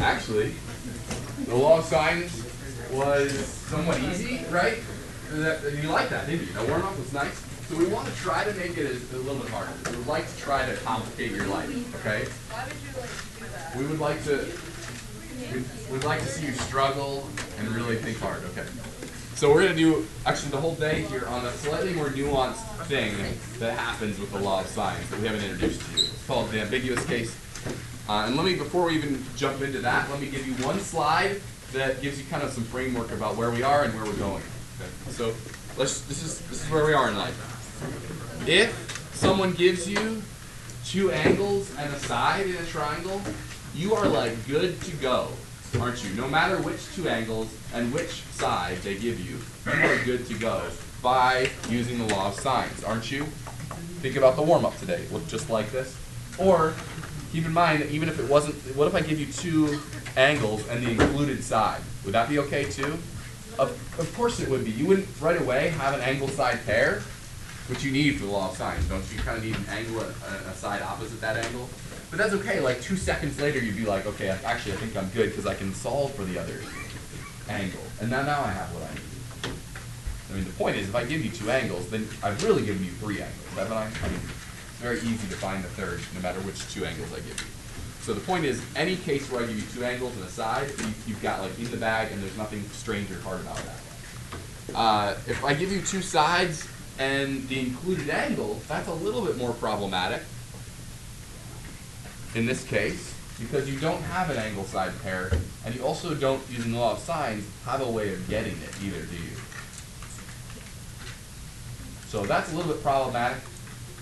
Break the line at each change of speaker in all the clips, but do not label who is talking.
Actually, the law of sines was somewhat easy, right? You like that, didn't you? The warm-up was nice. So we want to try to make it a little bit harder. We would like to try to complicate your life, okay?
Why would you like to do that?
We would like to, we'd like to see you struggle and really think hard, okay? So we're going to do, actually, the whole day here on a slightly more nuanced thing that happens with the law of sines that we haven't introduced to you. It's called the ambiguous case. And let me, before we even jump into that, let me give you one slide that gives you kind of some framework about where we are and where we're going. Okay? So this is where we are in life. If someone gives you two angles and a side in a triangle, you are like good to go, aren't you? No matter which two angles and which side they give you, you are good to go by using the law of sines, aren't you? Think about the warm-up today. Look just like this. Or keep in mind that even if it wasn't, what if I give you two angles and the included side? Would that be okay too? Of course it would be. You wouldn't right away have an angle side pair, which you need for the law of sines, don't you? You kind of need an angle and a side opposite that angle. But that's okay. Like 2 seconds later, you'd be like, okay, actually I think I'm good because I can solve for the other angle. And now I have what I need. I mean, the point is, if I give you two angles, then I've really given you three angles, haven't I? I mean, it's very easy to find the third, no matter which two angles I give you. So the point is, any case where I give you two angles and a side, you've got like in the bag, and there's nothing strange or hard about that. If I give you two sides and the included angle, that's a little bit more problematic in this case, because you don't have an angle side pair, and you also don't, using the law of sines, have a way of getting it either, do you? So that's a little bit problematic.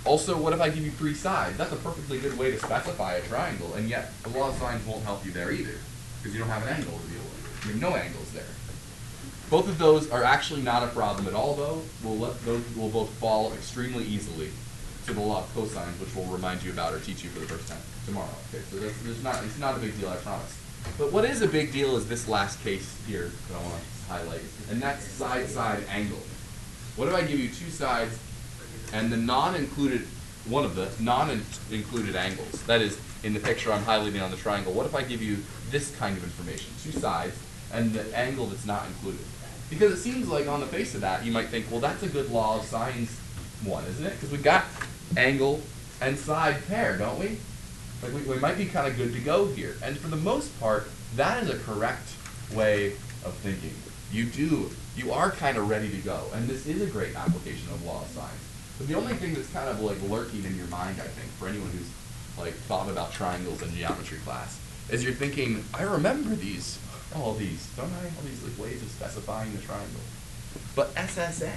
Also, what if I give you three sides? That's a perfectly good way to specify a triangle, and yet the law of sines won't help you there either, because you don't have an angle to deal with. You have no angles there. Both of those are actually not a problem at all, though. Those will both fall extremely easily to the law of cosines, which we'll remind you about or teach you for the first time tomorrow. Okay, so it's not a big deal, I promise. But what is a big deal is this last case here that I want to highlight, and that's side-side angle. What if I give you two sides and the non-included, one of the non-included angles, that is, in the picture I'm highlighting on the triangle, what if I give you this kind of information, two sides, and the angle that's not included? Because it seems like on the face of that, you might think, well, that's a good law of sines one, isn't it? Because we've got angle and side pair, don't we? Like we might be kind of good to go here. And for the most part, that is a correct way of thinking. You are kind of ready to go. And this is a great application of law of sines. But the only thing that's kind of like lurking in your mind, I think, for anyone who's like thought about triangles in geometry class, is you're thinking, I remember these, all these, don't I? All these like ways of specifying the triangle. But SSA,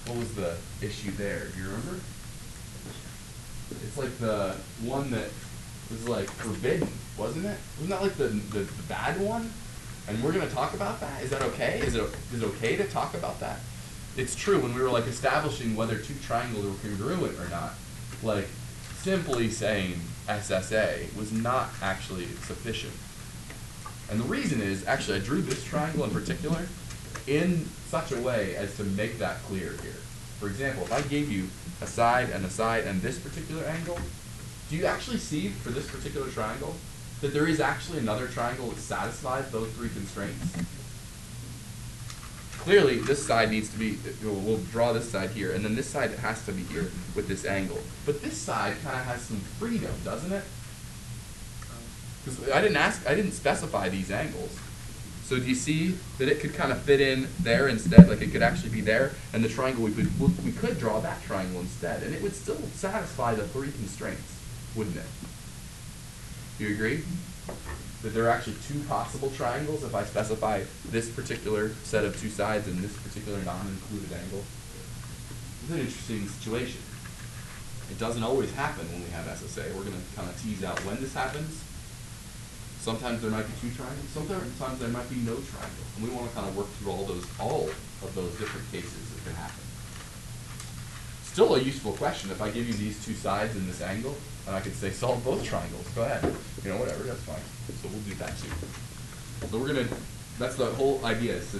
what was the issue there? Do you remember? It's like the one that was like forbidden, wasn't it? Wasn't that like the bad one? And we're going to talk about that? Is that okay? Is it okay to talk about that? It's true, when we were like establishing whether two triangles were congruent or not, like simply saying SSA was not actually sufficient. And the reason is, actually I drew this triangle in particular in such a way as to make that clear here. For example, if I gave you a side and this particular angle, do you actually see for this particular triangle that there is actually another triangle that satisfies those three constraints? Clearly, this side needs to be, we'll draw this side here, and then this side has to be here with this angle. But this side kind of has some freedom, doesn't it? Because I didn't specify these angles. So do you see that it could kind of fit in there instead, like it could actually be there, and the triangle, we could draw that triangle instead, and it would still satisfy the three constraints, wouldn't it? Do you agree? That there are actually two possible triangles if I specify this particular set of two sides and this particular non-included angle? It's an interesting situation. It doesn't always happen when we have SSA. We're going to kind of tease out when this happens. Sometimes there might be two triangles, sometimes there might be no triangle. And we want to kind of work through all of those different cases that can happen. Still a useful question. If I give you these two sides and this angle, and I could say solve both triangles, go ahead. You know, whatever, that's fine. So we'll do that too. So we're going to, that's the whole idea, is to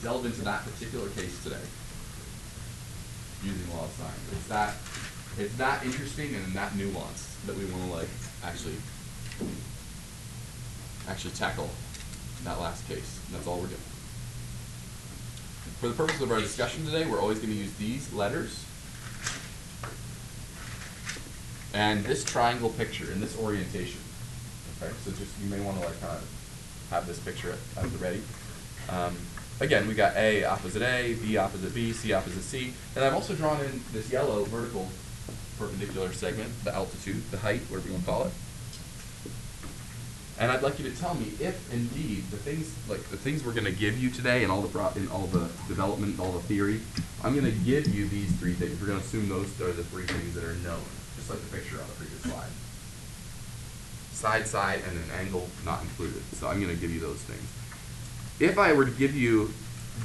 delve into that particular case today using law of sines. It's that interesting and that nuanced that we want to like actually actually tackle that last case. And that's all we're doing. For the purpose of our discussion today, we're always going to use these letters and this triangle picture in this orientation. Okay, so just you may want to like kind of have this picture at the ready. Again, we got A opposite A, B opposite B, C opposite C, and I've also drawn in this yellow vertical perpendicular segment, the altitude, the height, whatever you want to call it. And I'd like you to tell me if indeed the things we're going to give you today and all the development, all the theory, I'm going to give you these three things. We're going to assume those are the three things that are known, just like the picture on the previous slide. Side, side, and an angle not included. So I'm going to give you those things. If I were to give you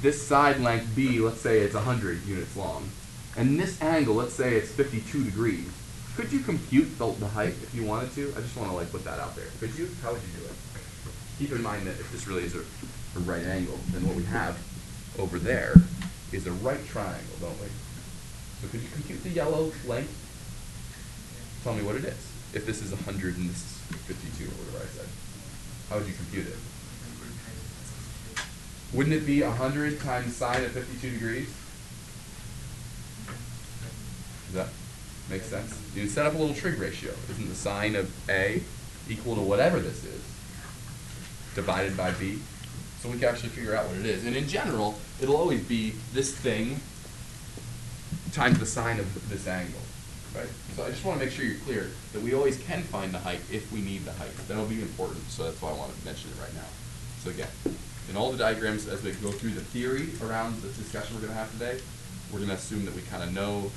this side length B, let's say it's 100 units long, and this angle, let's say it's 52 degrees, could you compute the height if you wanted to? I just want to like put that out there. Could you? How would you do it? Keep in mind that if this really is a right angle, then what we have over there is a right triangle, don't we? So could you compute the yellow length? Tell me what it is. If this is 100 and this is 52 or whatever I said, how would you compute it? Wouldn't it be 100 times sine of 52 degrees? Does that make sense? You set up a little trig ratio. Isn't the sine of A equal to whatever this is divided by B? So we can actually figure out what it is. And in general, it'll always be this thing times the sine of this angle. Right? So I just want to make sure you're clear that we always can find the height if we need the height. That'll be important, so that's why I want to mention it right now. So again, in all the diagrams, as we go through the theory around the discussion we're going to have today, we're going to assume that we kind of know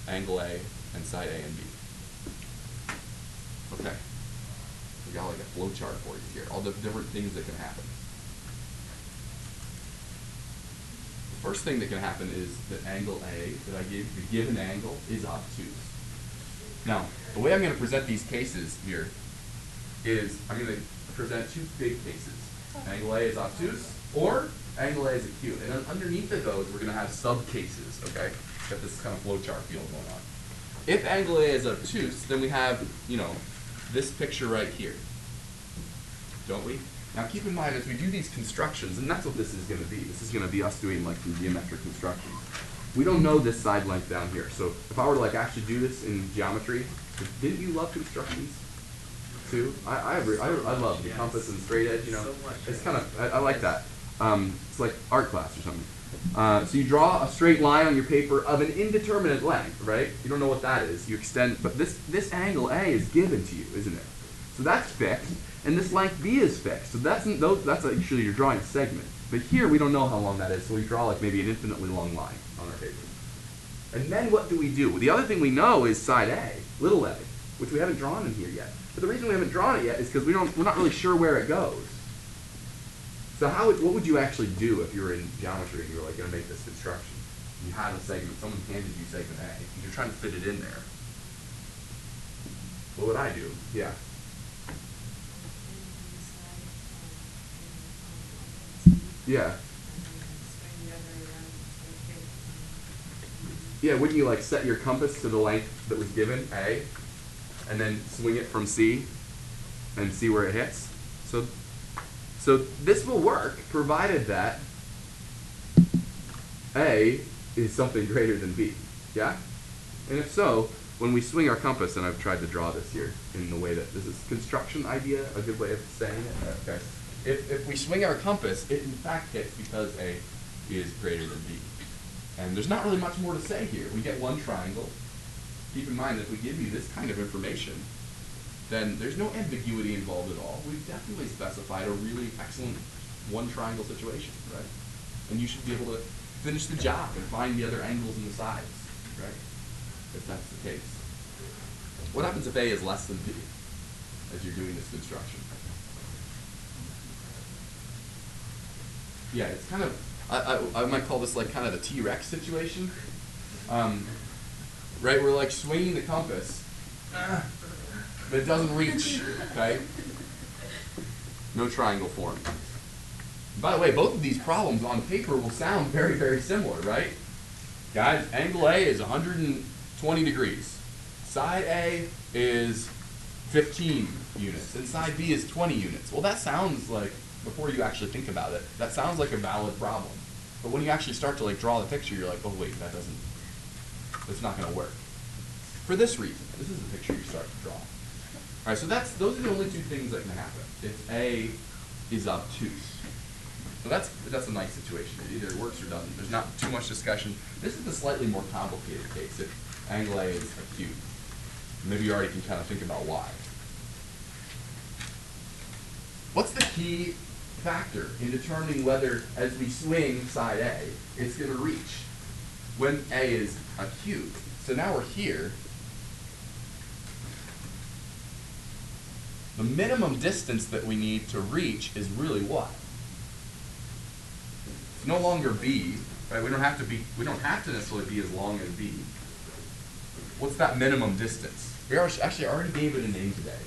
angle A and side A and B. Okay. We got like a flow chart for you here, all the different things that can happen. The first thing that can happen is that angle A that I give, the given angle, is obtuse. Now, the way I'm going to present these cases here is I'm going to present two big cases. Angle A is obtuse, or angle A is acute. And then underneath of those, we're going to have sub-cases, okay? Got this kind of flowchart feel going on. If angle A is obtuse, then we have, this picture right here, don't we? Now keep in mind, as we do these constructions, and that's what this is going to be. This is going to be us doing like some geometric constructions. We don't know this side length down here. So if I were to like actually do this in geometry, didn't you love constructions too? I love the compass and straight edge. It's kind of I like that. It's like art class or something. So you draw a straight line on your paper of an indeterminate length, right? You don't know what that is. You extend, but this angle A is given to you, isn't it? So that's fixed. And this length B is fixed, so that's actually you're drawing a segment. But here we don't know how long that is, so we draw like maybe an infinitely long line on our paper. And then what do we do? Well, the other thing we know is side A, little a, which we haven't drawn in here yet. But the reason we haven't drawn it yet is because we're not really sure where it goes. So what would you actually do if you were in geometry and you were like going to make this construction? You had a segment, someone handed you segment A, and you're trying to fit it in there. What would I do? Yeah. Yeah. Yeah, wouldn't you like set your compass to the length that was given, A, and then swing it from C and see where it hits? So this will work provided that A is something greater than B, yeah? And if so, when we swing our compass, and I've tried to draw this here in the way that this is construction idea, a good way of saying it, okay. If we swing our compass, it in fact hits because A is greater than B. And there's not really much more to say here. We get one triangle. Keep in mind that if we give you this kind of information, then there's no ambiguity involved at all. We've definitely specified a really excellent one triangle situation, right? And you should be able to finish the job and find the other angles and the sides, right? If that's the case. What happens if A is less than B as you're doing this construction? Yeah, it's kind of, I might call this like kind of the T-Rex situation. Right, we're like swinging the compass, but it doesn't reach, okay? No triangle formed. By the way, both of these problems on paper will sound very, very similar, right? Guys, angle A is 120 degrees. Side A is 15 units, and side B is 20 units. Well, that sounds like, before you actually think about it, that sounds like a valid problem. But when you actually start to like draw the picture, you're like, oh wait, that's not going to work. For this reason, this is the picture you start to draw. All right, so those are the only two things that can happen if A is obtuse. So that's a nice situation. It either works or doesn't. There's not too much discussion. This is the slightly more complicated case if angle A is acute. Maybe you already can kind of think about why. What's the key factor in determining whether, as we swing side A, it's going to reach when A is acute? So now we're here. The minimum distance that we need to reach is really what? It's no longer B, right? We don't have to necessarily be as long as B. What's that minimum distance? We actually already gave it a name today.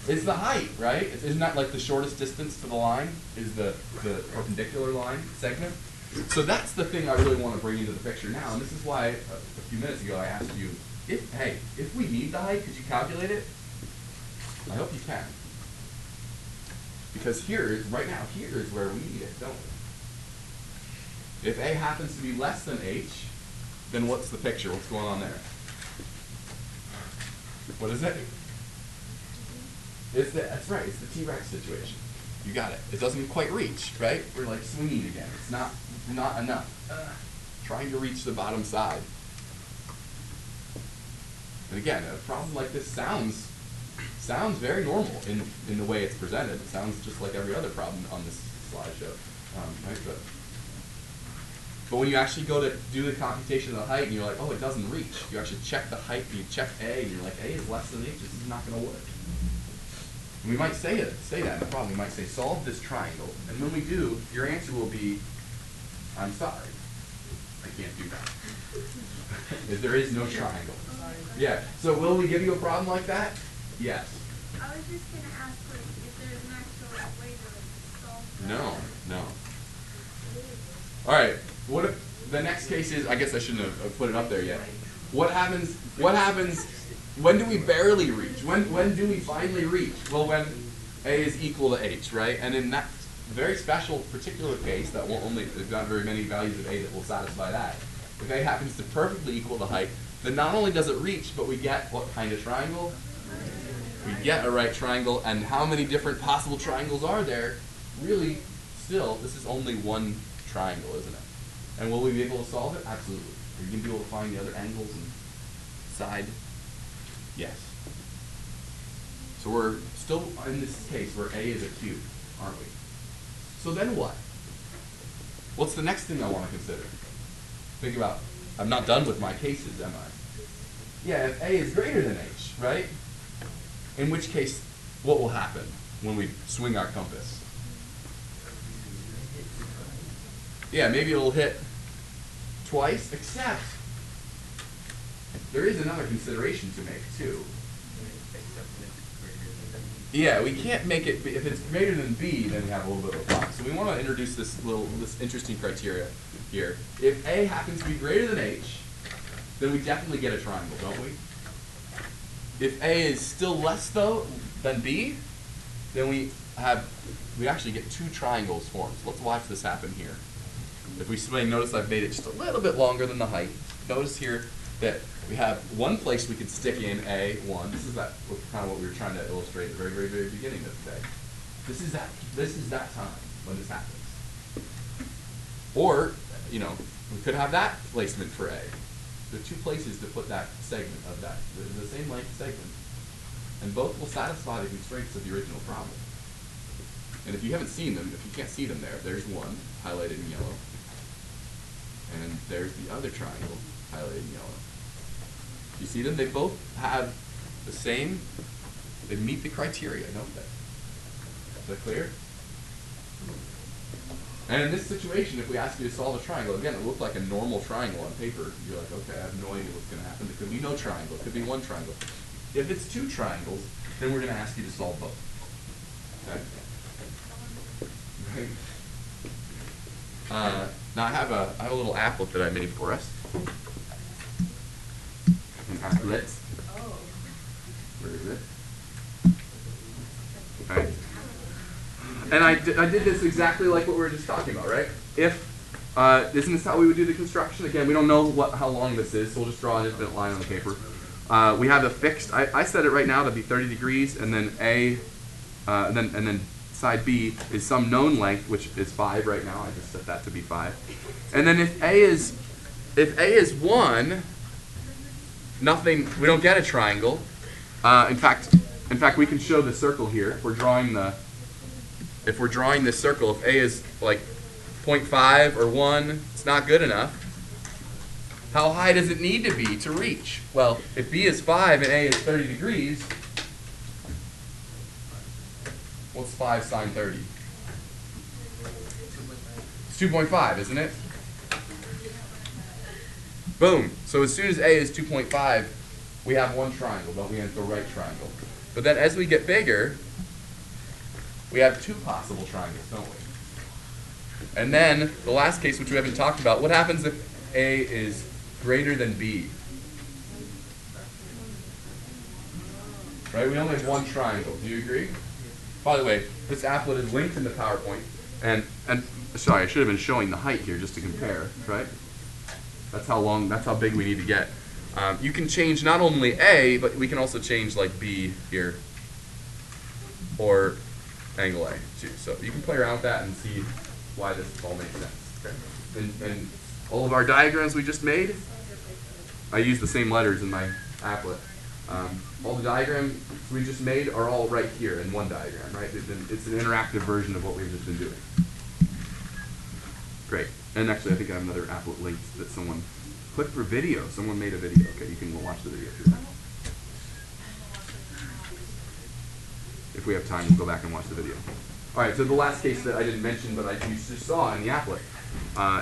It's the height, right? Isn't that like the shortest distance to the line is the perpendicular line segment? So that's the thing I really want to bring into the picture now, and this is why a few minutes ago I asked you, if we need the height, could you calculate it? I hope you can. Because right now, here is where we need it, don't we? If A happens to be less than H, then what's the picture? What's going on there? What is it? That's right, it's the T-Rex situation. You got it. It doesn't quite reach, right? We're like swinging again. It's not enough. Trying to reach the bottom side. And again, a problem like this sounds very normal in the way it's presented. It sounds just like every other problem on this slideshow. Right? But when you actually go to do the computation of the height and you're like, oh, it doesn't reach, you actually check the height, and you check A, and you're like, A is less than H, this is not going to work. And we might say that in the problem. We might say, solve this triangle. And when we do, your answer will be, I'm sorry, I can't do that. If there is no triangle. Yeah, so will we give you a problem like that? Yes.
I was just going to ask if there's an actual way to solve that.
No. All right, what if the next case is, I guess I shouldn't have put it up there yet. What happens, when do we barely reach? When do we finally reach? Well, when A is equal to H, right? And in that very special particular case, there's not very many values of A that will satisfy that. If A happens to perfectly equal the height, then not only does it reach, but we get what kind of triangle? We get a right triangle, and how many different possible triangles are there? Really, still, this is only one triangle, isn't it? And will we be able to solve it? Absolutely. Are you going to be able to find the other angles and side? Yes. So we're still in this case where A is acute, aren't we? So then what? What's the next thing I want to consider? Think about, I'm not done with my cases, am I? Yeah, if A is greater than H, right? In which case, what will happen when we swing our compass? Yeah, maybe it'll hit twice, except there is another consideration to make too. Yeah, we can't make it, if it's greater than B, then we have a little bit of a problem. So we want to introduce this interesting criteria here. If A happens to be greater than H, then we definitely get a triangle, don't we? If A is still less though than B, then we actually get two triangles formed. So let's watch this happen here. If we swing, notice I've made it just a little bit longer than the height. Notice here that we have one place we could stick in A1. This is kind of what we were trying to illustrate at the very, very, very beginning of today. This is that time when this happens. Or, we could have that placement for A. There are two places to put that segment of that, the same length segment. And both will satisfy the constraints of the original problem. And if you haven't seen them, if you can't see them there's one highlighted in yellow. And there's the other triangle highlighted in yellow. You see them? They both have the same, they meet the criteria, don't they? Is that clear? And in this situation, if we ask you to solve a triangle, again, it will look like a normal triangle on paper. You're like, okay, I have no idea what's going to happen. There could be no triangle. It could be one triangle. If it's two triangles, then we're going to ask you to solve both. Okay? Right. Now I have a little applet that I made for us. An applet.
Oh.
Where is it? Alright. And I did this exactly like what we were just talking about, right? If, isn't this how we would do the construction? Again, we don't know how long this is, so we'll just draw an infinite line on the paper. We have a fixed, I set it right now to be 30 degrees, and then and then side B is some known length, which is 5 right now. I just set that to be 5. And then if A is 1, nothing, we don't get a triangle. In fact, we can show the circle here. If we're drawing this circle, if A is like 0.5 or 1, it's not good enough. How high does it need to be to reach? Well, if B is 5 and A is 30 degrees, what's 5 sine 30? It's 2.5, isn't it? Boom. So as soon as A is 2.5, we have one triangle, don't we? And it's the right triangle. But then as we get bigger, we have 2 possible triangles, don't we? And then the last case, which we haven't talked about, what happens if A is greater than B? Right? We only have one triangle. Do you agree? By the way, this applet is linked in the PowerPoint. And sorry, I should have been showing the height here just to compare, right? That's how big we need to get. You can change not only A, but we can also change like B here, or angle A too. So you can play around with that and see why this all makes sense. Okay? And all of our diagrams we just made, I use the same letters in my applet. All the diagrams we just made are all right here in one diagram, right? It's an interactive version of what we've just been doing. Great. And actually, I think I have another applet link that someone click for video. Someone made a video. Okay, you can watch the video if you want. If we have time, we'll go back and watch the video. All right, so the last case that I didn't mention, but you just saw in the applet,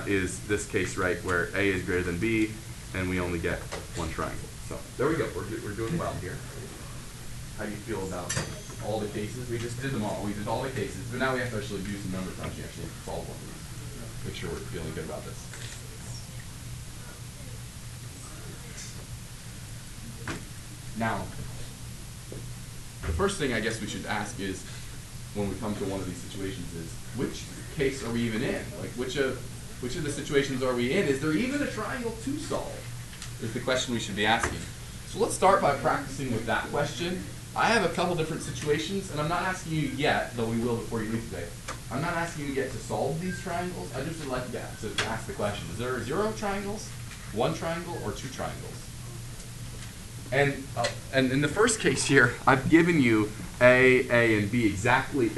is this case, right, where A is greater than B, and we only get one triangle. So there we go. We're doing well here. How do you feel about all the cases? We just did them all. We did all the cases, but now we have to actually do some number crunching, actually solve one of these. Make sure we're feeling good about this. Now, the first thing I guess we should ask is, when we come to one of these situations, is which case are we even in? Like, which of the situations are we in? Is there even a triangle to solve? Is the question we should be asking. So let's start by practicing with that question. I have a couple different situations, and I'm not asking you yet, though we will before you leave today. I'm not asking you yet to solve these triangles. I just would like to ask the question: is there 0 triangles, 1 triangle, or 2 triangles? And in the first case here, I've given you A, and B exactly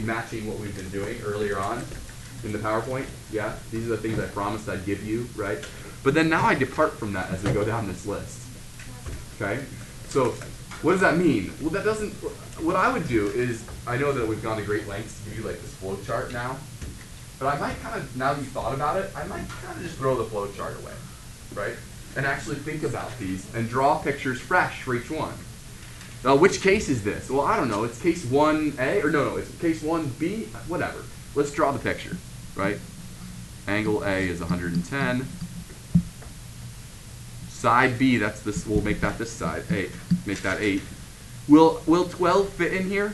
matching what we've been doing earlier on in the PowerPoint. Yeah, these are the things I promised I'd give you, right? But then now I depart from that as we go down this list. Okay, so what does that mean? Well, that doesn't. What I would do is, I know that we've gone to great lengths to do like this flow chart now, but I might kind of, now that you've thought about it, I might kind of just throw the flow chart away, right? And actually think about these and draw pictures fresh for each one. Now, which case is this? Well, I don't know. It's case 1A, or no, it's case 1B, whatever. Let's draw the picture, right? Angle A is 110. Side B, that's this. We'll make that this side. 8. Make that 8. Will 12 fit in here?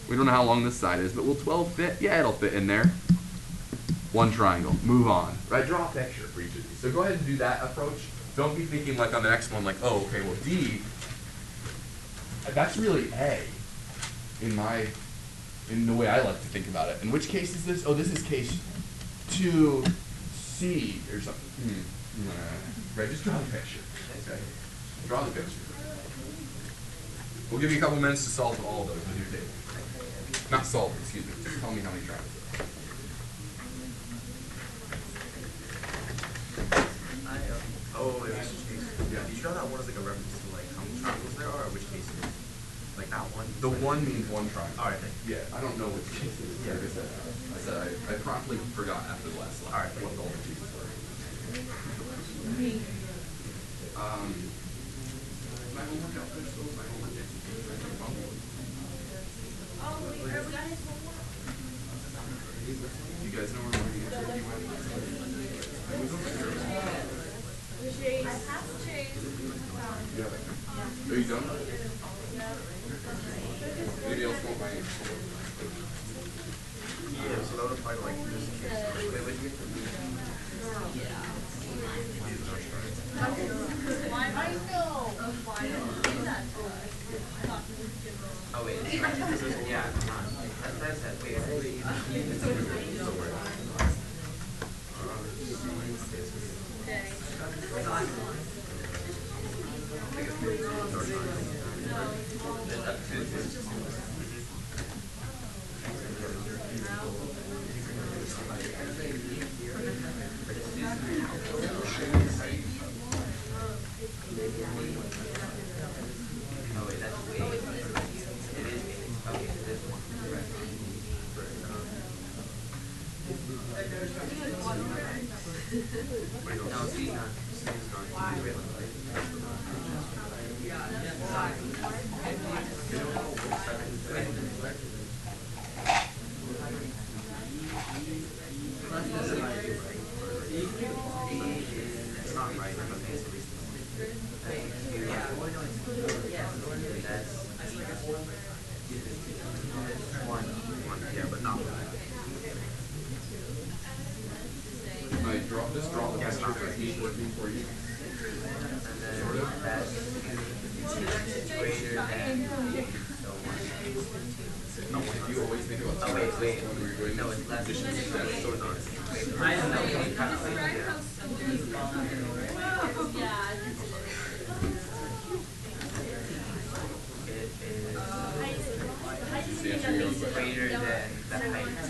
We don't know how long this side is, but will 12 fit? Yeah, it'll fit in there. One triangle. Move on. Right? Draw a picture for each of these. So go ahead and do that approach. Don't be thinking like on the next one, like, oh, okay, well D. That's really A in the way I like to think about it. In which case is this? Oh, this is case 2C or something. Right, just draw the picture. Okay. Draw the picture. We'll give you a couple minutes to solve all of those with your table. Not solve, excuse me. Just tell me how many triangles there are.
Yeah. Did you draw that one as like a reference to like how many triangles there are, or which case it is? Like that one?
The one means one triangle.
All right, thank you.
Yeah, I don't know which case it is. Like I said, I promptly forgot after the last slide.
All right,
what all the cases were. My homework outfit is my homework. You guys know where I'm going to answer? Yeah. Are you done?
Yeah, so that would apply to like this case. Wait, what did you get? Oh wait, it's not. Yeah, it's not. That's what I said. Wait,
Just draw the picture for me working for you. Sort of. No, if you always think about when we're doing no, it's less. It's so not. I don't know. Greater than the height.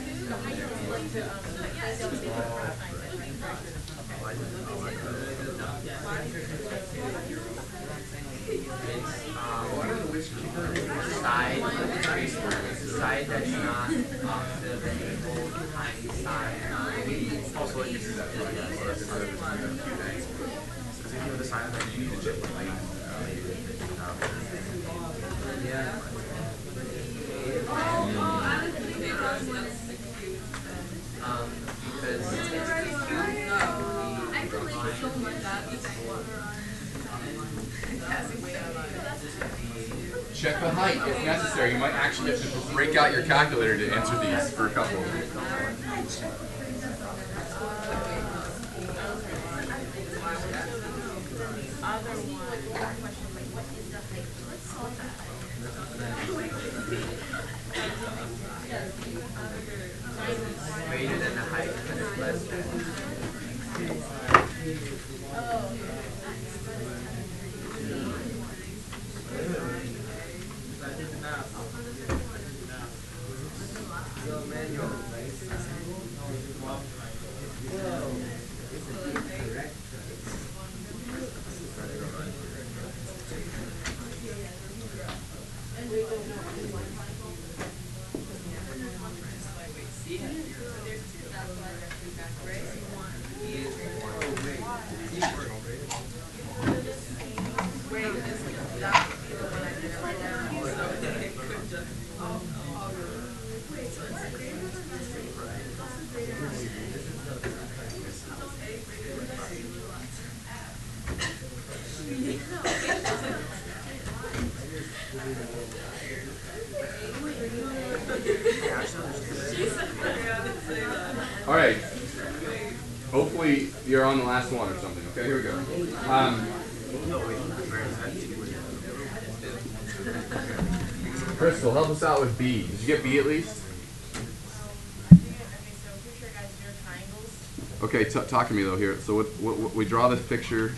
Side that's not the angle behind the side. Also, like this is that because if you have the side that you need to check the light. Yeah. Because check the height if necessary. You might actually have to break out your calculator to answer these for a couple. Greater than the height, but it's less than. All right. Hopefully you're on the last one or something. Okay, here we go. Crystal, help us out with B. Did you get B at least? Okay, talk to me though here. So what we draw this picture,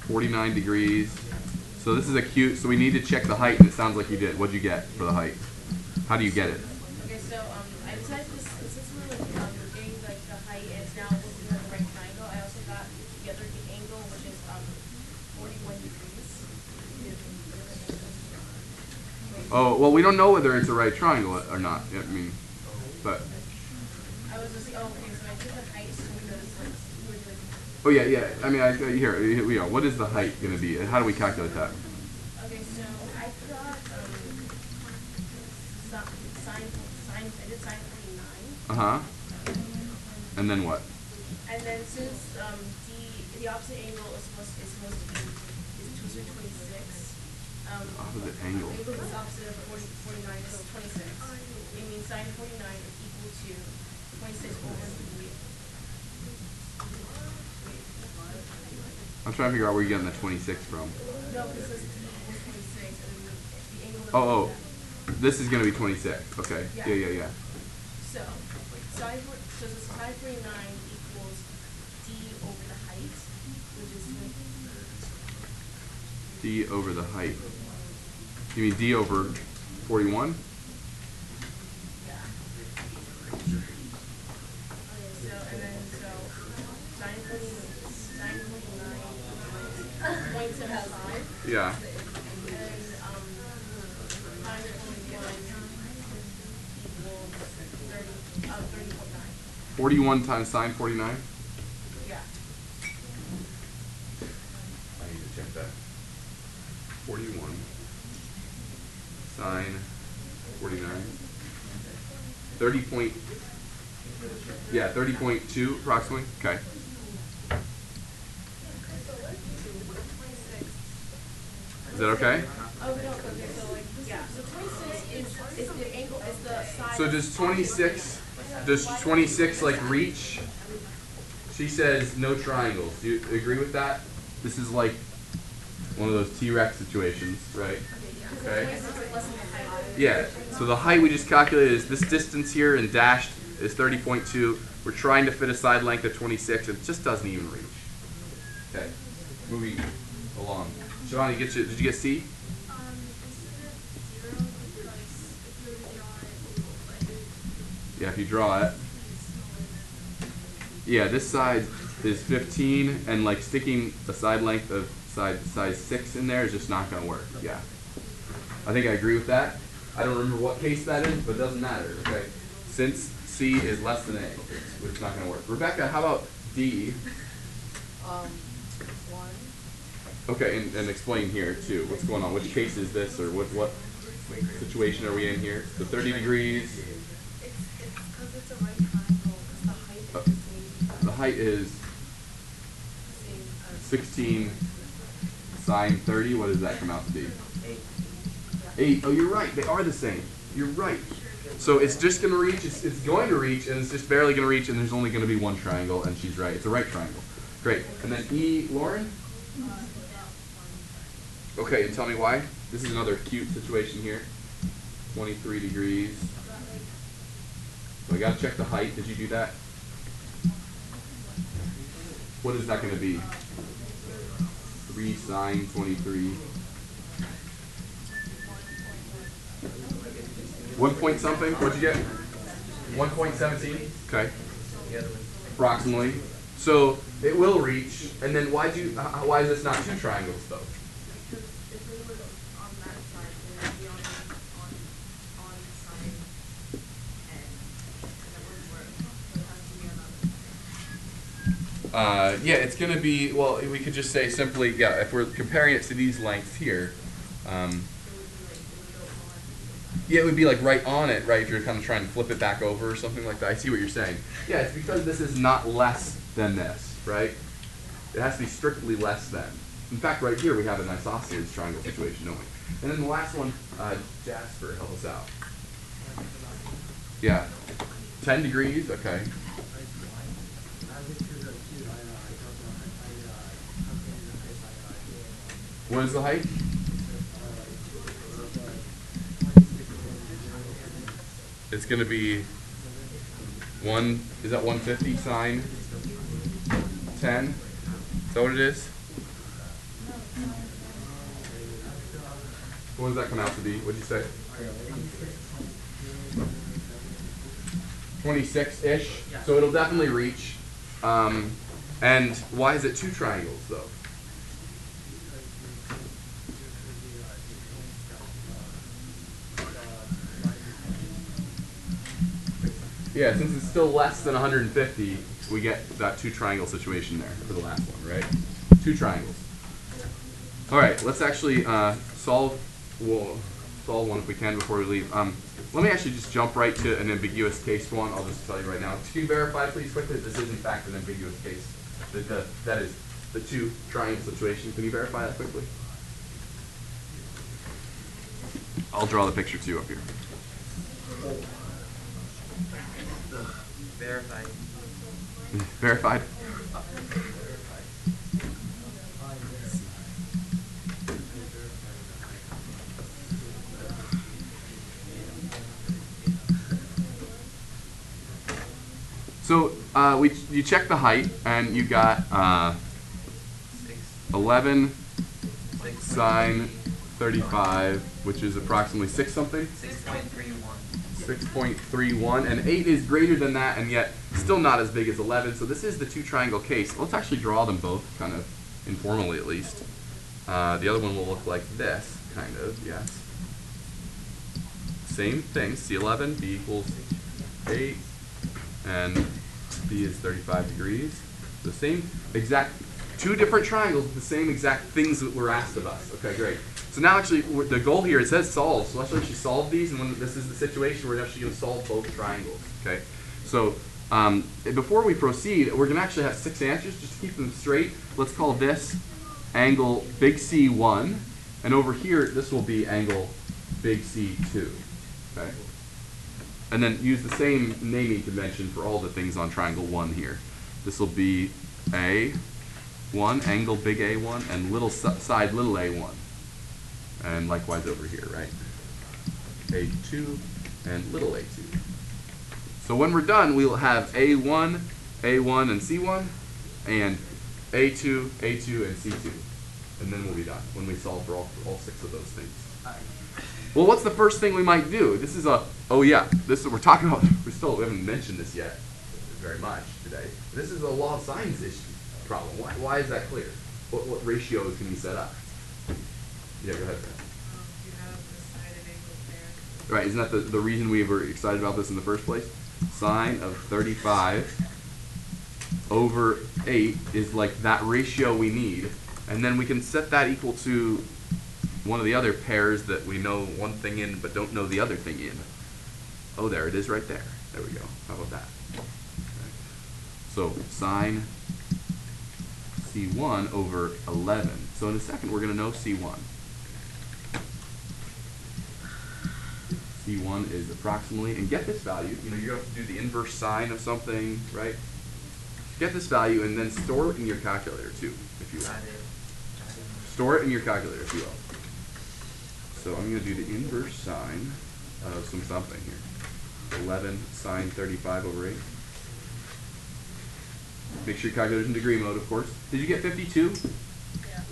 49 degrees. So this is acute. So we need to check the height, and it sounds like you did. What'd you get for the height? How do you get it?
Okay, so I decided since we're getting like the height and it's now looking at the right triangle, I also got together the angle, which is 41 degrees.
Oh well, we don't know whether it's a right triangle or not. I mean, but.
I was just okay. So I took the height, so we know this.
Oh yeah, yeah. I mean, here we are. What is the height going to be? How do we calculate that?
Okay, so I got I did sine 49.
And then what?
And then since the opposite angle is supposed to be 226.
Opposite angle.
Angle is opposite of 49, so 26. sine 49 is equal to 26 over 3.
I'm trying to figure out where you're getting that 26 from.
No, because this is equals 26, and then the angle that
Oh,
that.
this is going to be 26. Okay.
Yeah.
Yeah.
So, so sine 49 equals d over the height, which is
D over the height. You mean D over 41?
yeah. Okay, so and then sine 49 points to that side,
Yeah.
and sine 41 equals 30.9.
41 times sine 49?
Yeah.
I need to check that. 41 sine 49. 30 point. Yeah, 30.2 approximately. Okay. Is that okay?
Oh, no, okay, so like, yeah, so 26 is the angle, is the side.
So does 26 like reach? She says no triangles. Do you agree with that? This is like one of those T-Rex situations, right? Okay. Yeah. So the height we just calculated is this distance here and dashed is 30.2. We're trying to fit a side length of 26. It just doesn't even reach. Okay. Moving along. Shivani, did you get C?
Instead of 0, because if you draw it,
Yeah, if you draw it. Yeah, this side is 15, and like sticking a side length of size 6 in there is just not going to work. Yeah. I think I agree with that. I don't remember what case that is, but it doesn't matter, okay? Since C is less than A, it's not going to work. Rebecca, how about D?
1.
Okay, and explain here too. What's going on? Which case is this, or what situation are we in here? The 30 degrees.
it's because it's a right triangle, because the height is the same.
The height is 16 sine 30. What does that come out to be? 8. Oh, you're right. They are the same. You're right. So it's just going to reach. It's going to reach, and it's just barely going to reach, and there's only going to be one triangle, and she's right. It's a right triangle. Great. And then E, Lauren? Okay, and tell me why. This is another cute situation here. 23 degrees. So I got to check the height. Did you do that? What is that going to be? 3 sine 23. 1 point something? What'd you get? 1.17? Okay. Approximately. So it will reach. And then why is this not 2 triangles though?
Because if it was on that side, it would be on side N, and that wouldn't work. So it has to be another.
Yeah, it's going to be, well, we could just say simply, yeah, if we're comparing it to these lengths here, yeah, it would be like right on it, right, if you're kind of trying to flip it back over or something like that. I see what you're saying. Yeah, it's because this is not less than this, right? It has to be strictly less than. In fact, right here we have an isosceles triangle situation, don't we? And then the last one, Jasper, help us out. Yeah. 10 degrees, okay. What is the height? It's going to be is that 150 sine 10? Is that what it is? What does that come out to be? What'd you say? 26-ish. So it'll definitely reach. And why is it 2 triangles though? Yeah, since it's still less than 150, we get that 2 triangle situation there for the last one, right? 2 triangles. All right, let's actually solve one if we can before we leave. Let me actually just jump right to an ambiguous case one. I'll just tell you right now. Can you verify, please, quickly, that this is in fact an ambiguous case? That is the 2 triangle situation. Can you verify that quickly? I'll draw the picture too up here.
Verified.
Verified. So you check the height, and you got 11 sine 35, which is approximately 6 something?
6.31.
6.31, and 8 is greater than that, and yet still not as big as 11. So this is the two triangle case. Let's actually draw them both, kind of informally at least. The other one will look like this, kind of, yes. Same thing, C11, B equals 8, and B is 35 degrees. The same exact, two different triangles with the same exact things that were asked of us. Okay, great. So now actually, the goal here, it says solve, so let's actually solve these, and when this is the situation, we're actually going to solve both triangles, okay? So before we proceed, we're going to actually have 6 answers, just to keep them straight. Let's call this angle big C1, and over here, this will be angle big C2, okay? And then use the same naming convention for all the things on triangle 1 here. This will be A1, angle big A1, and little side little a1. And likewise over here, right? A2 and little a2. So when we're done, we'll have A1, A1, and C1, and A2, A2, and C2. And then we'll be done when we solve for all 6 of those things. Well, what's the first thing we might do? This is oh yeah, this is what we're talking about. We haven't mentioned this yet very much today. This is a law of sines issue problem. Why is that clear? What ratios can we set up? Yeah, go ahead, Ben.
You have the side and angle pair.
Right, isn't that the reason we were excited about this in the first place? Sine of 35 over 8 is like that ratio we need. And then we can set that equal to one of the other pairs that we know one thing in but don't know the other thing in. Oh, there it is right there. There we go. How about that? Okay. So sine C1 over 11. So in a second, we're going to know C1. C1 is approximately, and get this value. You know, you're going to have to do the inverse sine of something, right? Get this value and then store it in your calculator too, if you will. Store it in your calculator, if you will. So I'm going to do the inverse sine of something here. 11 sine 35 over 8. Make sure your calculator's in degree mode, of course. Did you get 52?
Yeah.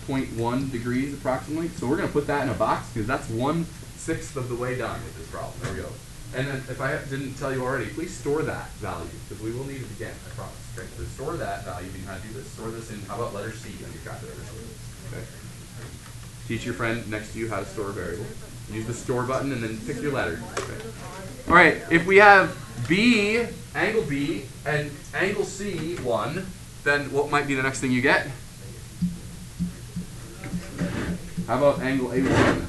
0.1 degrees approximately. So we're going to put that in a box because that's 1/6 of the way done with this problem. There we go. And then if I didn't tell you already, please store that value because we will need it again, I promise. Okay, so store that value. You know how to do this. Store this in, how about letter C on your calculator? Okay. Teach your friend next to you how to store a variable. Use the store button and then pick your letter. Okay. All right, if we have B, angle B, and angle C1, then what might be the next thing you get? How about angle A1?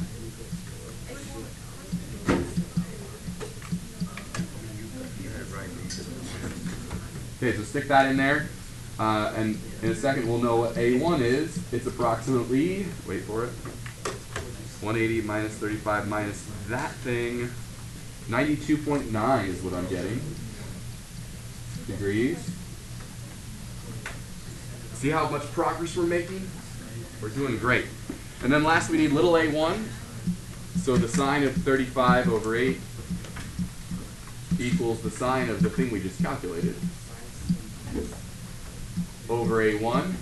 Okay, so stick that in there, and in a second we'll know what A1 is. It's approximately, wait for it, 180 minus 35 minus that thing, 92.9 is what I'm getting, degrees. See how much progress we're making? We're doing great. And then last we need little a1, so the sine of 35 over 8 equals the sine of the thing we just calculated over a1.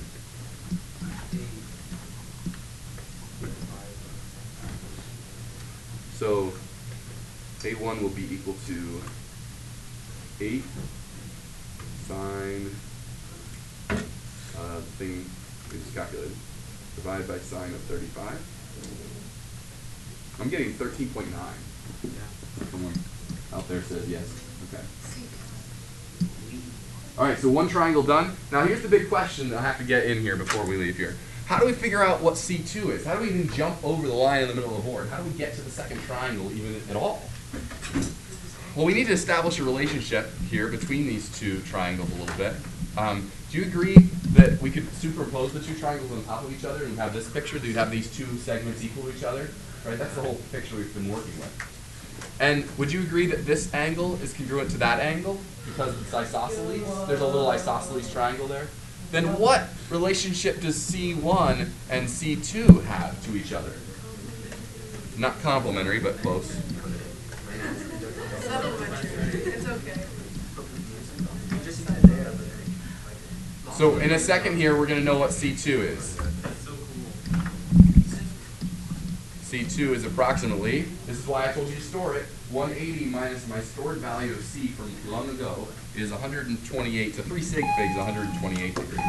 So a1 will be equal to 8 sine the thing we just calculated divided by sine of 35. I'm getting 13.9. Someone out there says yes. Okay. All right, so one triangle done. Now here's the big question that I have to get in here before we leave here. How do we figure out what C2 is? How do we even jump over the line in the middle of the board? How do we get to the second triangle even at all? Well, we need to establish a relationship here between these two triangles a little bit. Do you agree that we could superimpose the two triangles on top of each other and have this picture? Do you have these two segments equal to each other? Right, that's the whole picture we've been working with. And would you agree that this angle is congruent to that angle because it's isosceles? There's a little isosceles triangle there. Then what relationship does C1 and C2 have to each other? Not complementary, but close.
It's okay.
So in a second here, we're going to know what C2 is. C2 is approximately, this is why I told you to store it, 180 minus my stored value of C from long ago is 128, so 3 sig figs, 128 degrees.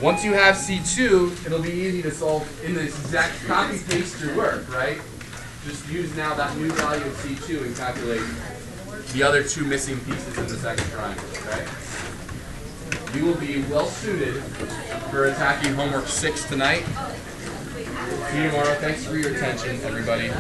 Once you have C2, it'll be easy to solve in this exact copy-paste your work, right? Just use now that new value of C2 and calculate the other 2 missing pieces in the second triangle, okay? You will be well suited for attacking homework 6 tonight. See you tomorrow. Thanks for your attention, everybody.